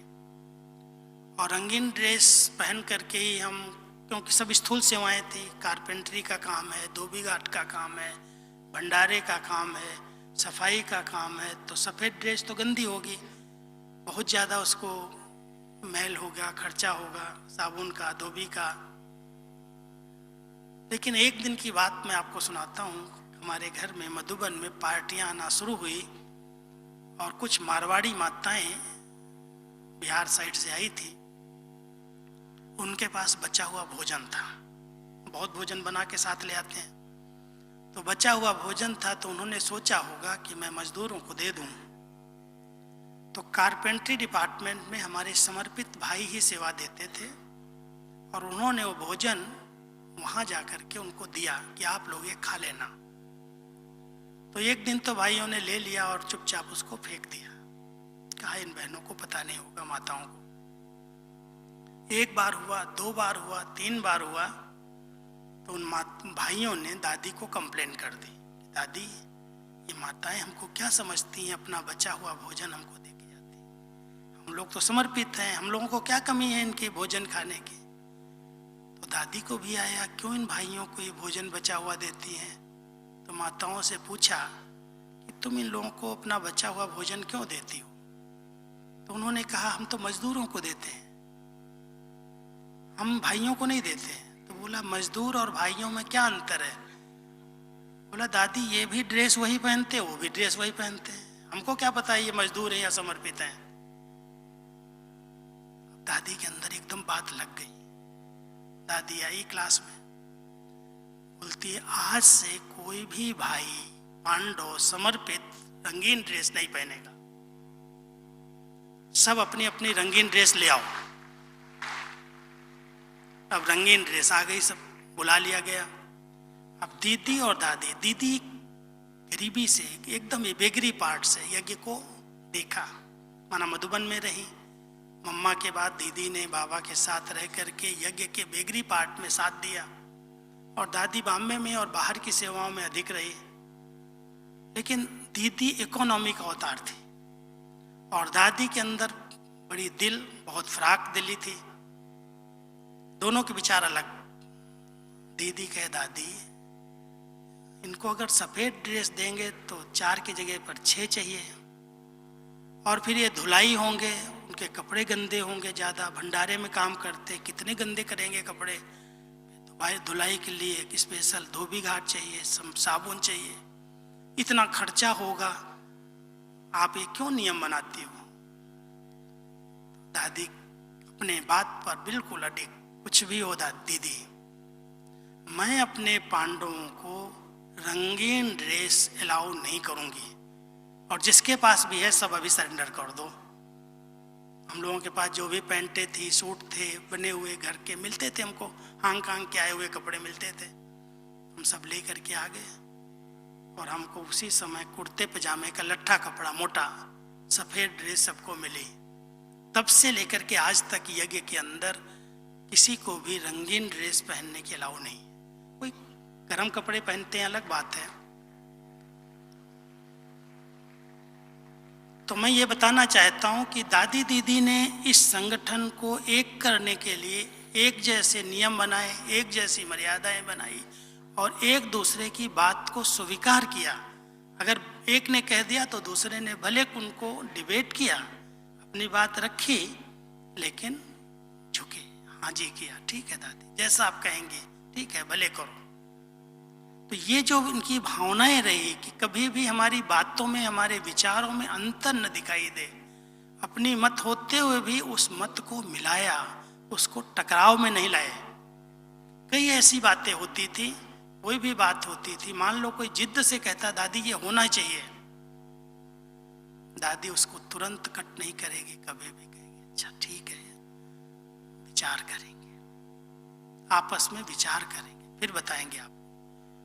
और रंगीन ड्रेस पहन करके ही हम, क्योंकि सब स्थूल सेवाएं थी, कारपेंटरी का काम है, धोबी घाट का काम है, भंडारे का काम है, सफाई का काम है, तो सफ़ेद ड्रेस तो गंदी होगी, बहुत ज़्यादा उसको मैल होगा, खर्चा होगा, साबुन का, धोबी का। लेकिन एक दिन की बात मैं आपको सुनाता हूँ। हमारे घर में मधुबन में पार्टियां आना शुरू हुई, और कुछ मारवाड़ी माताएं बिहार साइड से आई थी। उनके पास बचा हुआ भोजन था, बहुत भोजन बना के साथ ले आते हैं, तो बचा हुआ भोजन था, तो उन्होंने सोचा होगा कि मैं मजदूरों को दे दूं। तो कारपेंट्री डिपार्टमेंट में हमारे समर्पित भाई ही सेवा देते थे, और उन्होंने वो भोजन वहां जाकर के उनको दिया कि आप लोग ये खा लेना। तो एक दिन तो भाइयों ने ले लिया और चुपचाप उसको फेंक दिया, कहा इन बहनों को पता नहीं होगा, माताओं को। 1 बार हुआ, 2 बार हुआ, 3 बार हुआ, तो उन भाइयों ने दादी को कंप्लेन कर दी कि दादी, ये माताएं हमको क्या समझती हैं, अपना बचा हुआ भोजन हमको दे के जाती, हम लोग तो समर्पित हैं, हम लोगों को क्या कमी है इनके भोजन खाने की। तो दादी को भी आया, क्यों इन भाइयों को ये भोजन बचा हुआ देती हैं। तो माताओं से पूछा कि तुम इन लोगों को अपना बचा हुआ भोजन क्यों देती हो। तो उन्होंने कहा हम तो मजदूरों को देते हैं, हम भाइयों को नहीं देते। तो बोला मजदूर और भाइयों में क्या अंतर है। बोला दादी ये भी ड्रेस वही पहनते, वो भी ड्रेस वही पहनते हैं, हमको क्या पता है ये मजदूर हैं या समर्पित हैं। दादी के अंदर एकदम बात लग गई। दादी आई क्लास में, बोलती है आज से कोई भी भाई पांडव समर्पित रंगीन ड्रेस नहीं पहनेगा, सब अपनी अपनी रंगीन ड्रेस ले आओ। अब रंगीन ड्रेस आ गई, सब बुला लिया गया। अब दीदी और दादी, दीदी गरीबी से एकदम ये बेगरी पार्ट से यज्ञ को देखा, माना मधुबन में रही। मम्मा के बाद दीदी ने बाबा के साथ रह करके यज्ञ के बेगरी पार्ट में साथ दिया, और दादी बॉम्बे में और बाहर की सेवाओं में अधिक रही। लेकिन दीदी इकोनॉमी का अवतार थी, और दादी के अंदर बड़ी दिल, बहुत फराक दिली थी। दोनों के विचार अलग। दीदी कहे दादी इनको अगर सफ़ेद ड्रेस देंगे तो 4 की जगह पर 6 चाहिए, और फिर ये धुलाई होंगे, उनके कपड़े गंदे होंगे, ज़्यादा भंडारे में काम करते, कितने गंदे करेंगे कपड़े। तो भाई धुलाई के लिए एक स्पेशल धोबी घाट चाहिए, साबुन चाहिए, इतना खर्चा होगा, आप ये क्यों नियम बनाती हो। दादी अपने बात पर बिल्कुल अडिग, कुछ भी हो दीदी, मैं अपने पांडवों को रंगीन ड्रेस अलाउ नहीं करूंगी, और जिसके पास भी है सब अभी सरेंडर कर दो। हम लोगों के पास जो भी पैंटें थी, सूट थे, बने हुए घर के मिलते थे, हमको हांग के आए हुए कपड़े मिलते थे, हम सब ले करके आ गए। और हमको उसी समय कुर्ते पजामे का लट्ठा कपड़ा, मोटा सफ़ेद ड्रेस सबको मिली। तब से लेकर के आज तक यज्ञ के अंदर किसी को भी रंगीन ड्रेस पहनने के अलाउ नहीं। कोई गर्म कपड़े पहनते हैं अलग बात है। तो मैं ये बताना चाहता हूँ कि दादी दीदी ने इस संगठन को एक करने के लिए एक जैसे नियम बनाए, एक जैसी मर्यादाएं बनाई, और एक दूसरे की बात को स्वीकार किया। अगर एक ने कह दिया तो दूसरे ने भले उनको डिबेट किया, अपनी बात रखी, लेकिन झुके, हाँ जी किया, ठीक है दादी, जैसा आप कहेंगे ठीक है, भले करो। तो ये जो इनकी भावनाएं रही कि कभी भी हमारी बातों में, हमारे विचारों में अंतर न दिखाई दे, अपनी मत होते हुए भी उस मत को मिलाया, उसको टकराव में नहीं लाए। कई ऐसी बातें होती थी, कोई भी बात होती थी, मान लो कोई जिद्द से कहता दादी ये होना चाहिए, दादी उसको तुरंत कट नहीं करेगी, कभी भी कहेगी अच्छा ठीक है, विचार करेंगे, आपस में विचार करेंगे, फिर बताएंगे आपको।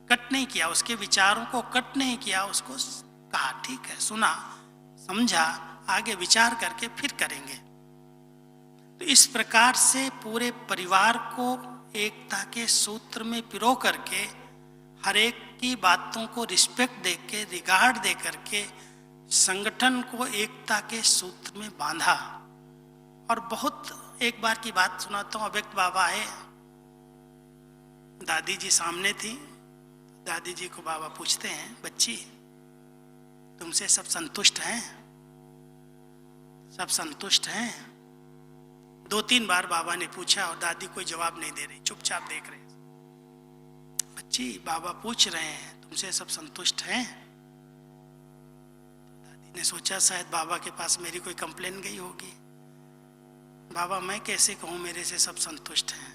कट नहीं किया, उसके विचारों को कट नहीं किया, उसको कहा ठीक है, सुना, समझा, आगे विचार करके फिर करेंगे। तो इस प्रकार से पूरे परिवार को एकता के सूत्र में पिरो करके, हर एक की बातों को रिस्पेक्ट दे के, रिगार्ड दे करके संगठन को एकता के सूत्र में बांधा। और बहुत एक बार की बात सुनाता हूँ। अव्यक्त बाबा आए, दादी जी सामने थी, दादी जी को बाबा पूछते हैं बच्ची तुमसे सब संतुष्ट हैं? सब संतुष्ट हैं? 2-3 बार बाबा ने पूछा और दादी कोई जवाब नहीं दे रही, चुपचाप देख रहे। बच्ची बाबा पूछ रहे हैं तुमसे सब संतुष्ट हैं? दादी ने सोचा शायद बाबा के पास मेरी कोई कंप्लेन गई होगी। बाबा मैं कैसे कहूँ मेरे से सब संतुष्ट हैं,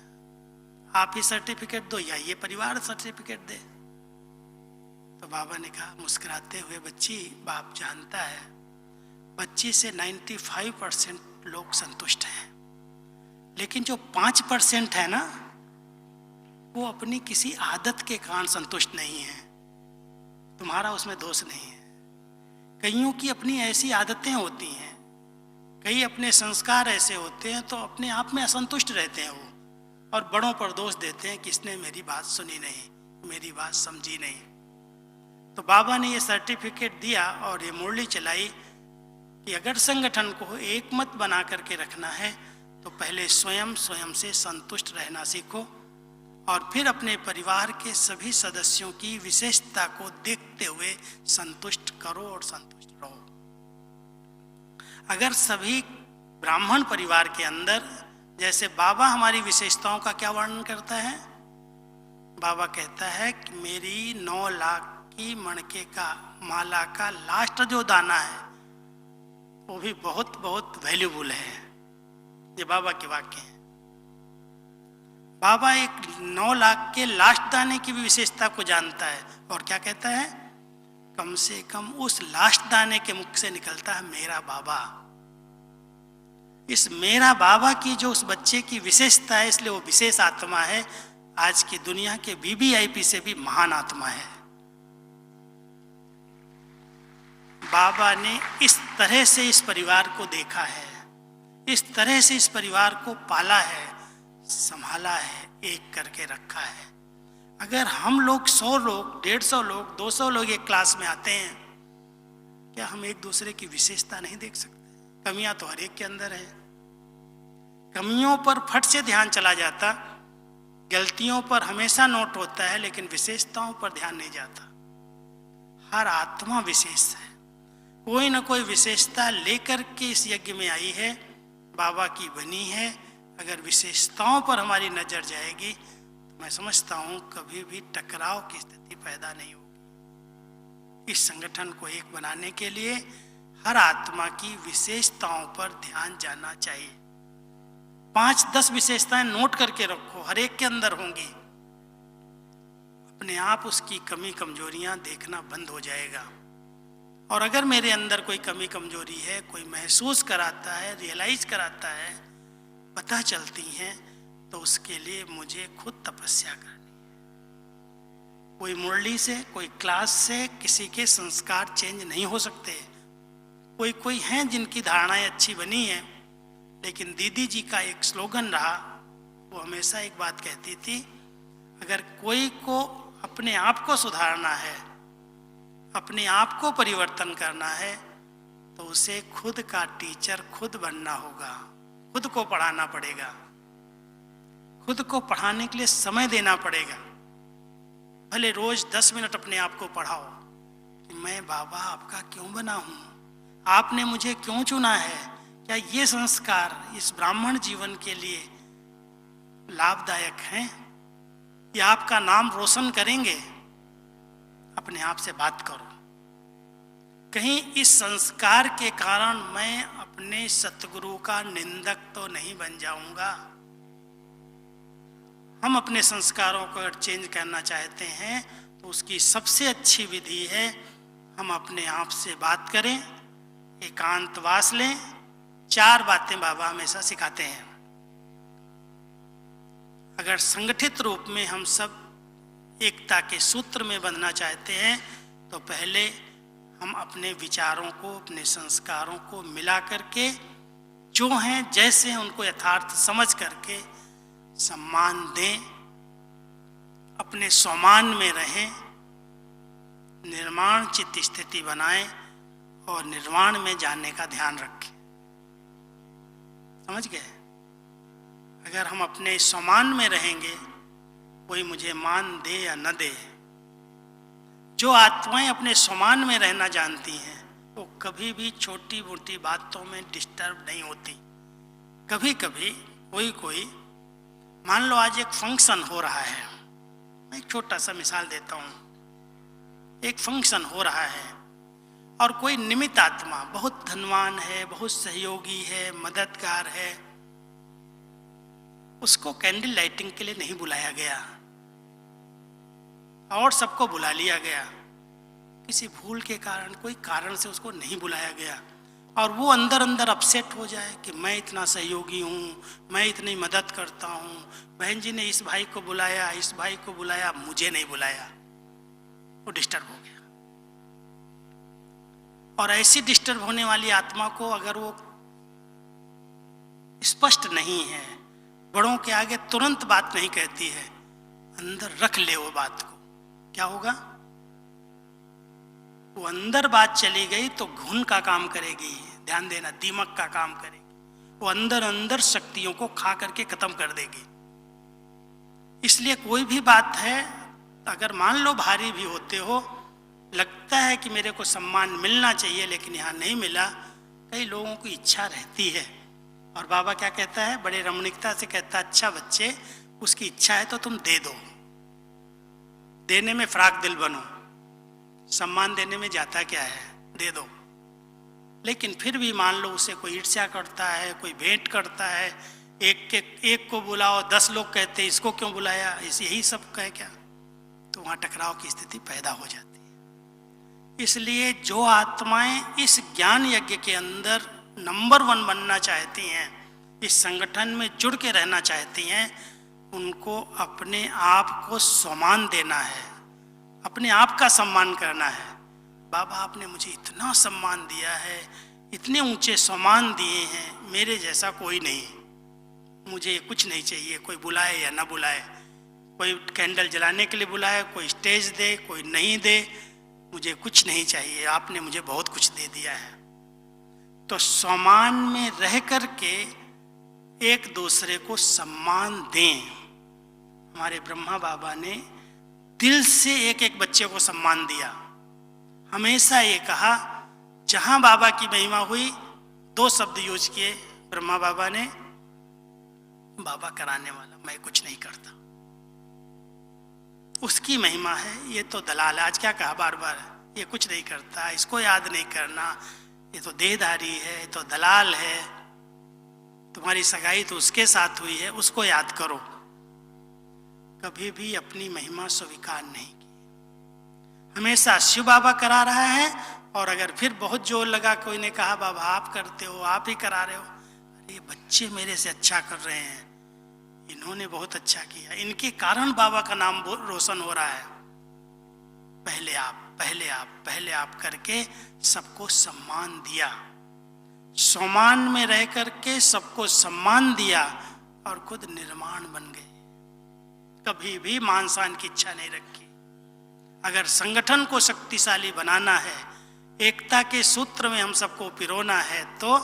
आप ही सर्टिफिकेट दो या ये परिवार सर्टिफिकेट दे। तो बाबा ने कहा मुस्कुराते हुए, बच्ची बाप जानता है बच्ची से 95% लोग संतुष्ट हैं, लेकिन जो 5% है ना, वो अपनी किसी आदत के कारण संतुष्ट नहीं है। तुम्हारा उसमें दोष नहीं है। कईयों की अपनी ऐसी आदतें होती हैं, कई अपने संस्कार ऐसे होते हैं, तो अपने आप में असंतुष्ट रहते हैं वो, और बड़ों पर दोष देते हैं कि इसने मेरी बात सुनी नहीं, मेरी बात समझी नहीं। तो बाबा ने ये सर्टिफिकेट दिया और ये मुरली चलाई कि अगर संगठन को एक मत बना करके रखना है तो पहले स्वयं से संतुष्ट रहना सीखो, और फिर अपने परिवार के सभी सदस्यों की विशेषता को देखते हुए संतुष्ट करो और संतुष्ट रहो। अगर सभी ब्राह्मण परिवार के अंदर, जैसे बाबा हमारी विशेषताओं का क्या वर्णन करता है, बाबा कहता है कि मेरी 9 लाख की मणके का माला का लास्ट जो दाना है वो भी बहुत बहुत वैल्यूबल है। ये बाबा के वाक्य हैं। बाबा एक 9 लाख के लास्ट दाने की भी विशेषता को जानता है, और क्या कहता है, कम से कम उस लास्ट दाने के मुख से निकलता है मेरा बाबा। इस मेरा बाबा की जो उस बच्चे की विशेषता है, इसलिए वो विशेष आत्मा है, आज की दुनिया के VVIP से भी महान आत्मा है। बाबा ने इस तरह से इस परिवार को देखा है, इस तरह से इस परिवार को पाला है, संभाला है, एक करके रखा है। अगर हम लोग 100 लोग, 150 लोग, 200 लोग एक क्लास में आते हैं, क्या हम एक दूसरे की विशेषता नहीं देख सकते? कमियां तो हर एक के अंदर है। कमियों पर फट से ध्यान चला जाता, गलतियों पर हमेशा नोट होता है, लेकिन विशेषताओं पर ध्यान नहीं जाता। हर आत्मा विशेष है, कोई ना कोई विशेषता लेकर के इस यज्ञ में आई है, बाबा की बनी है। अगर विशेषताओं पर हमारी नजर जाएगी तो मैं समझता हूं कभी भी टकराव की स्थिति पैदा नहीं होगी। इस संगठन को एक बनाने के लिए हर आत्मा की विशेषताओं पर ध्यान जाना चाहिए। 5-10 विशेषताएं नोट करके रखो, हर एक के अंदर होंगी। अपने आप उसकी कमी कमजोरियां देखना बंद हो जाएगा। और अगर मेरे अंदर कोई कमी कमजोरी है, कोई महसूस कराता है, रियलाइज कराता है, पता चलती हैं, तो उसके लिए मुझे खुद तपस्या करनी है। कोई मुरली से, कोई क्लास से किसी के संस्कार चेंज नहीं हो सकते। कोई हैं जिनकी धारणाएं अच्छी बनी हैं, लेकिन दीदी जी का एक स्लोगन रहा, वो हमेशा एक बात कहती थी, अगर कोई को अपने आप को सुधारना है, अपने आप को परिवर्तन करना है, तो उसे खुद का टीचर खुद बनना होगा, खुद को पढ़ाना पड़ेगा, खुद को पढ़ाने के लिए समय देना पड़ेगा। भले रोज 10 मिनट अपने आप को पढ़ाओ कि मैं बाबा आपका क्यों बना हूँ, आपने मुझे क्यों चुना है, क्या ये संस्कार इस ब्राह्मण जीवन के लिए लाभदायक हैं या आपका नाम रोशन करेंगे? अपने आप से बात करो। कहीं इस संस्कार के कारण मैं अपने सतगुरु का निंदक तो नहीं बन जाऊंगा? हम अपने संस्कारों को अगर चेंज करना चाहते हैं तो उसकी सबसे अच्छी विधि है हम अपने आप से बात करें, एकांतवास लें। 4 बातें बाबा हमेशा सिखाते हैं। अगर संगठित रूप में हम सब एकता के सूत्र में बंधना चाहते हैं तो पहले हम अपने विचारों को, अपने संस्कारों को मिला करके जो हैं जैसे हैं उनको यथार्थ समझ करके सम्मान दें, अपने स्वमान में रहें, निर्माण चित्त स्थिति बनाएं और निर्वाण में जाने का ध्यान रखें। समझ गए? अगर हम अपने स्वमान में रहेंगे, कोई मुझे मान दे या न दे, जो आत्माएं अपने स्वमान में रहना जानती हैं वो कभी भी छोटी मोटी बातों में डिस्टर्ब नहीं होती। कभी कभी कोई मान लो आज एक फंक्शन हो रहा है, मैं एक छोटा सा मिसाल देता हूँ। एक फंक्शन हो रहा है और कोई निमित्त आत्मा बहुत धनवान है, बहुत सहयोगी है, मददगार है, उसको कैंडल लाइटिंग के लिए नहीं बुलाया गया और सबको बुला लिया गया। किसी भूल के कारण, कोई कारण से उसको नहीं बुलाया गया और वो अंदर अंदर अपसेट हो जाए कि मैं इतना सहयोगी हूँ, मैं इतनी मदद करता हूँ, बहन जी ने इस भाई को बुलाया, इस भाई को बुलाया, मुझे नहीं बुलाया, वो डिस्टर्ब हो गया। और ऐसी डिस्टर्ब होने वाली आत्मा को अगर वो स्पष्ट नहीं है, बड़ों के आगे तुरंत बात नहीं कहती है, अंदर रख ले वो बात को, क्या होगा? वो अंदर बात चली गई तो घुन का काम करेगी, ध्यान देना, दीमक का काम करेगी। वो अंदर अंदर शक्तियों को खा करके खत्म कर देगी। इसलिए कोई भी बात है, अगर मान लो भारी भी होते हो, लगता है कि मेरे को सम्मान मिलना चाहिए लेकिन यहाँ नहीं मिला, कई लोगों की इच्छा रहती है। और बाबा क्या कहता है? बड़े रमणीकता से कहता है, अच्छा बच्चे, उसकी इच्छा है तो तुम दे दो, देने में फ्राक दिल बनो, सम्मान देने में जाता क्या है, दे दो। लेकिन फिर भी मान लो उसे कोई ईर्ष्या करता है, कोई भेंट करता है, एक को बुलाओ 10 लोग कहते इसको क्यों बुलाया, यही सब कहे क्या, तो वहाँ टकराव की स्थिति पैदा हो जाती है। इसलिए जो आत्माएं इस ज्ञान यज्ञ के अंदर नंबर 1 बनना चाहती हैं, इस संगठन में जुड़ के रहना चाहती हैं, उनको अपने आप को सम्मान देना है, अपने आप का सम्मान करना है। बाबा आपने मुझे इतना सम्मान दिया है, इतने ऊंचे सम्मान दिए हैं, मेरे जैसा कोई नहीं, मुझे कुछ नहीं चाहिए, कोई बुलाए या ना बुलाए, कोई कैंडल जलाने के लिए बुलाए, कोई स्टेज दे, कोई नहीं दे, मुझे कुछ नहीं चाहिए, आपने मुझे बहुत कुछ दे दिया है। तो सम्मान में रह करके एक दूसरे को सम्मान दें। हमारे ब्रह्मा बाबा ने दिल से एक एक बच्चे को सम्मान दिया। हमेशा ये कहा, जहां बाबा की महिमा हुई, 2 शब्द यूज किए ब्रह्मा बाबा ने, बाबा कराने वाला, मैं कुछ नहीं करता, उसकी महिमा है, ये तो दलाल है। आज क्या कहा बार बार, ये कुछ नहीं करता, इसको याद नहीं करना, ये तो देहधारी है, ये तो दलाल है, तुम्हारी सगाई तो उसके साथ हुई है, उसको याद करो। कभी भी अपनी महिमा स्वीकार नहीं की। हमेशा शिव बाबा करा रहा है, और अगर फिर बहुत जोर लगा, कोई ने कहा बाबा आप करते हो, आप ही करा रहे हो, अरे बच्चे मेरे से अच्छा कर रहे हैं, इन्होंने बहुत अच्छा किया, इनके कारण बाबा का नाम रोशन हो रहा है। पहले आप, पहले आप, पहले आप करके सबको सम्मान दिया, सम्मान में रह करके सबको सम्मान दिया और खुद निर्माण बन गए। कभी भी मान सम्मान की इच्छा नहीं रखी। अगर संगठन को शक्तिशाली बनाना है, एकता के सूत्र में हम सबको पिरोना है, तो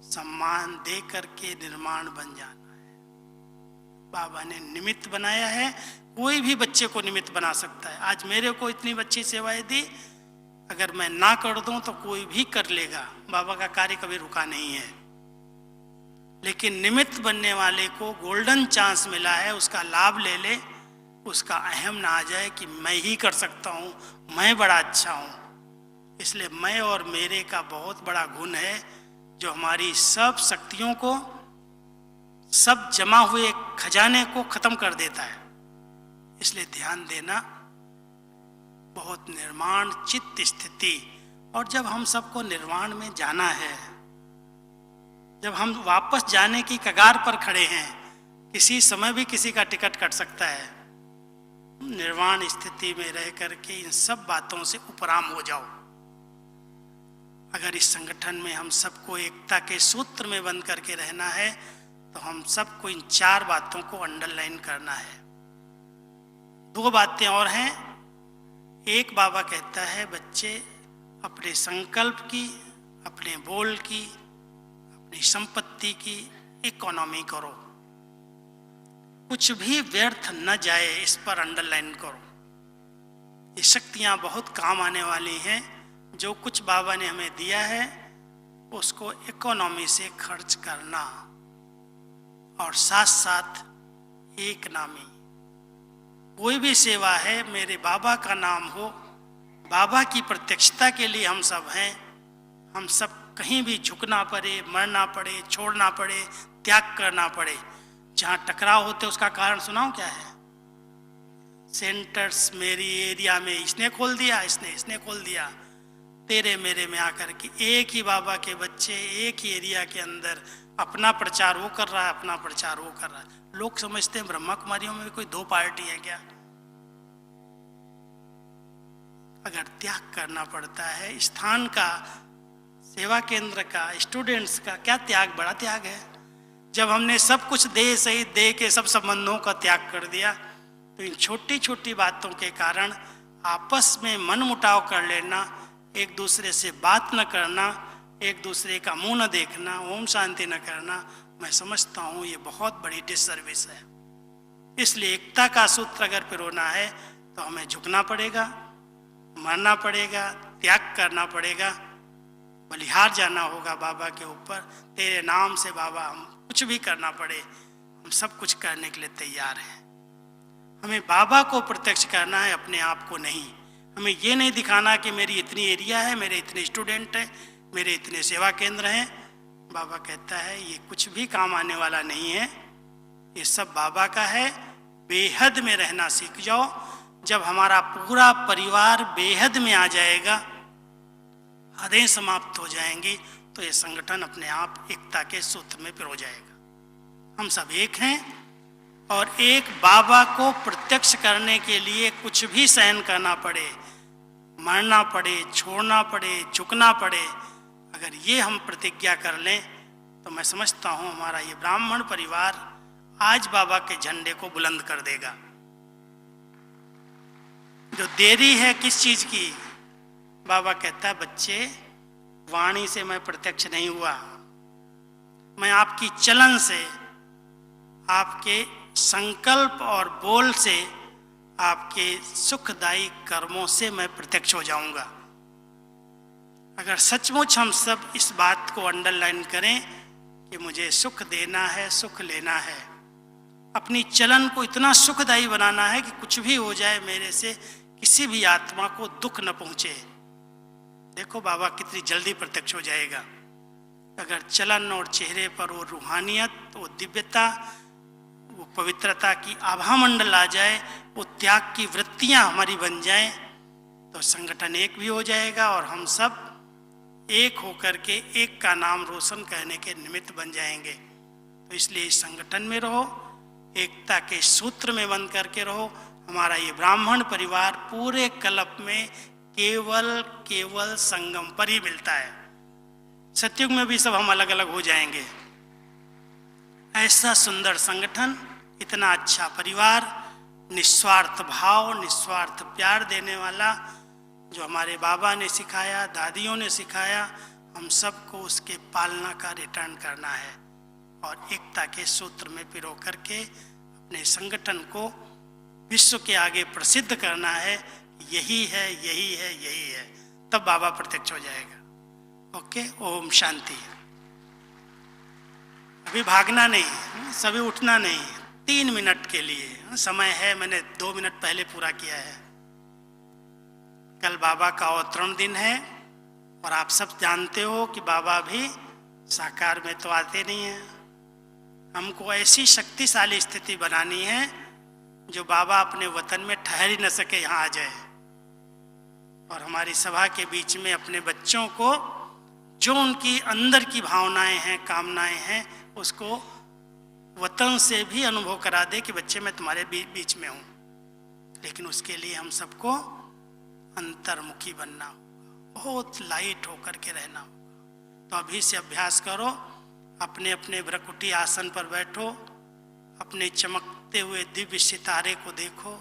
सम्मान दे करके निर्माण बन जाना है। बाबा ने निमित्त बनाया है, कोई भी बच्चे को निमित्त बना सकता है। आज मेरे को इतनी अच्छी सेवाएं दी, अगर मैं ना कर दूं तो कोई भी कर लेगा, बाबा का कार्य कभी रुका नहीं है। लेकिन निमित्त बनने वाले को गोल्डन चांस मिला है, उसका लाभ ले ले, उसका अहम ना आ जाए कि मैं ही कर सकता हूँ, मैं बड़ा अच्छा हूँ। इसलिए मैं और मेरे का बहुत बड़ा गुण है जो हमारी सब शक्तियों को, सब जमा हुए खजाने को खत्म कर देता है। इसलिए ध्यान देना, बहुत निर्माण चित्त स्थिति। और जब हम सबको निर्वाण में जाना है, जब हम वापस जाने की कगार पर खड़े हैं, किसी समय भी किसी का टिकट कट सकता है, निर्वाण स्थिति में रह करके इन सब बातों से उपराम हो जाओ। अगर इस संगठन में हम सबको एकता के सूत्र में बंद करके रहना है तो हम सबको इन 4 बातों को अंडरलाइन करना है। 2 बातें और हैं। एक, बाबा कहता है बच्चे अपने संकल्प की, अपने बोल की, अपनी संपत्ति की इकोनॉमी करो, कुछ भी व्यर्थ न जाए, इस पर अंडरलाइन करो। ये शक्तियां बहुत काम आने वाली हैं। जो कुछ बाबा ने हमें दिया है उसको इकोनॉमी से खर्च करना, और साथ साथ एक नामी। कोई भी सेवा है, मेरे बाबा का नाम हो, बाबा की प्रत्यक्षता के लिए हम सब हैं। हम सब कहीं भी झुकना पड़े, मरना पड़े, छोड़ना पड़े, त्याग करना पड़े, जहाँ टकराव होते उसका कारण सुनाओ क्या है? सेंटर्स मेरी एरिया में इसने खोल दिया, इसने खोल दिया। तेरे मेरे में आकर के एक ही बाबा के बच्चे एक ही एरिया के अंदर अपना प्रचार वो कर रहा है, अपना प्रचार वो कर रहा है। लोग समझते हैं ब्रह्मा कुमारियों में भी कोई 2 पार्टी है क्या? अगर त्याग करना पड़ता है स्थान का, सेवा केंद्र का, स्टूडेंट्स का, क्या त्याग, बड़ा त्याग है। जब हमने सब कुछ दे सही दे के सब संबंधों का त्याग कर दिया तो इन छोटी छोटी बातों के कारण आपस में मन मुटाव कर लेना, एक दूसरे से बात न करना, एक दूसरे का मुंह न देखना, ओम शांति न करना, मैं समझता हूँ ये बहुत बड़ी डिससर्विस है। इसलिए एकता का सूत्र अगर पिरोना है तो हमें झुकना पड़ेगा, मरना पड़ेगा, त्याग करना पड़ेगा, बलिहार जाना होगा बाबा के ऊपर। तेरे नाम से बाबा हम कुछ भी करना पड़े, हम सब कुछ करने के लिए तैयार हैं। हमें बाबा को प्रत्यक्ष करना है, अपने आप को नहीं। हमें ये नहीं दिखाना कि मेरी इतनी एरिया है, मेरे इतने स्टूडेंट हैं, मेरे इतने सेवा केंद्र हैं। बाबा कहता है ये कुछ भी काम आने वाला नहीं है, ये सब बाबा का है। बेहद में रहना सीख जाओ। जब हमारा पूरा परिवार बेहद में आ जाएगा, हदें समाप्त हो जाएंगी, तो ये संगठन अपने आप एकता के सूत्र में पिरो जाएगा। हम सब एक हैं और एक बाबा को प्रत्यक्ष करने के लिए कुछ भी सहन करना पड़े, मरना पड़े, छोड़ना पड़े, झुकना पड़े, अगर ये हम प्रतिज्ञा कर लें तो मैं समझता हूँ हमारा ये ब्राह्मण परिवार आज बाबा के झंडे को बुलंद कर देगा। जो देरी है किस चीज की? बाबा कहता है बच्चे, वाणी से मैं प्रत्यक्ष नहीं हुआ, मैं आपकी चलन से, आपके संकल्प और बोल से, आपके सुखदायी कर्मों से मैं प्रत्यक्ष हो जाऊंगा। अगर सचमुच हम सब इस बात को अंडरलाइन करें कि मुझे सुख देना है, सुख लेना है, अपनी चलन को इतना सुखदायी बनाना है कि कुछ भी हो जाए मेरे से किसी भी आत्मा को दुख न पहुंचे। देखो बाबा कितनी जल्दी प्रत्यक्ष हो जाएगा। अगर चलन और चेहरे पर वो रूहानियत, वो दिव्यता, वो पवित्रता की आभा मंडल आ जाए, वो त्याग की वृत्तियां हमारी बन जाएं, तो संगठन एक भी हो जाएगा और हम सब एक होकर के एक का नाम रोशन करने के निमित्त बन जाएंगे। तो इसलिए इस संगठन में रहो, एकता के सूत्र में बंद करके रहो। हमारा ये ब्राह्मण परिवार पूरे कल्प में केवल संगम पर ही मिलता है। सतयुग में भी सब हम अलग अलग हो जाएंगे। ऐसा सुंदर संगठन, इतना अच्छा परिवार, निस्वार्थ भाव, निस्वार्थ प्यार देने वाला, जो हमारे बाबा ने सिखाया, दादियों ने सिखाया, हम सबको उसके पालना का रिटर्न करना है और एकता के सूत्र में पिरो करके अपने संगठन को विश्व के आगे प्रसिद्ध करना है। यही है, यही है, यही है। तब बाबा प्रत्यक्ष हो जाएगा। ओके, ओम शांति। अभी भागना नहीं, सभी उठना नहीं, 3 मिनट के लिए समय है। मैंने 2 मिनट पहले पूरा किया है। कल बाबा का अवतरण दिन है और आप सब जानते हो कि बाबा भी साकार में तो आते नहीं हैं। हमको ऐसी शक्तिशाली स्थिति बनानी है जो बाबा अपने वतन में ठहर ही न सके, यहाँ आ जाए और हमारी सभा के बीच में अपने बच्चों को जो उनकी अंदर की भावनाएं हैं, कामनाएं हैं, उसको वतन से भी अनुभव करा दे कि बच्चे मैं तुम्हारे बीच में हूँ। लेकिन उसके लिए हम सबको अंतर्मुखी बनना होगा, बहुत लाइट होकर के रहना होगा। तो अभी से अभ्यास करो, अपने अपने भ्रकुटी आसन पर बैठो, अपने चमकते हुए दिव्य सितारे को देखो,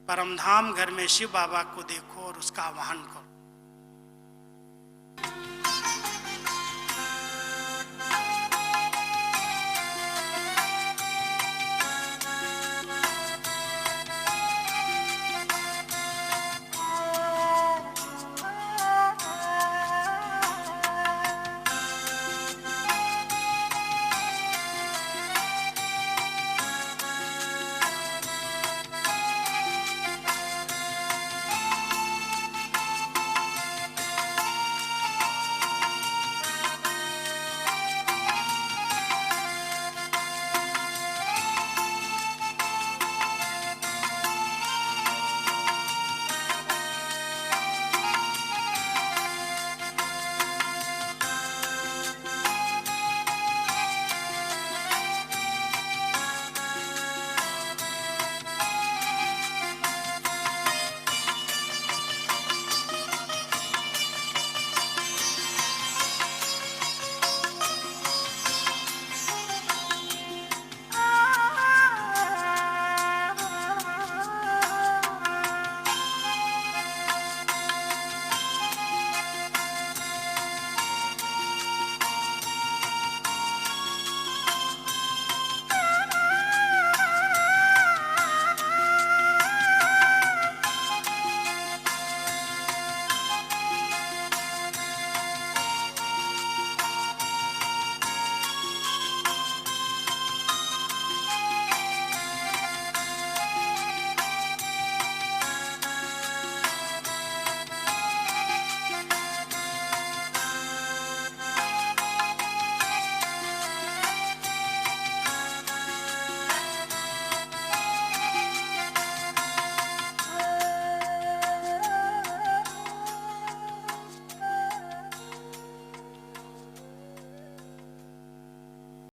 परमधाम घर में शिव बाबा को देखो और उसका आह्वान करो।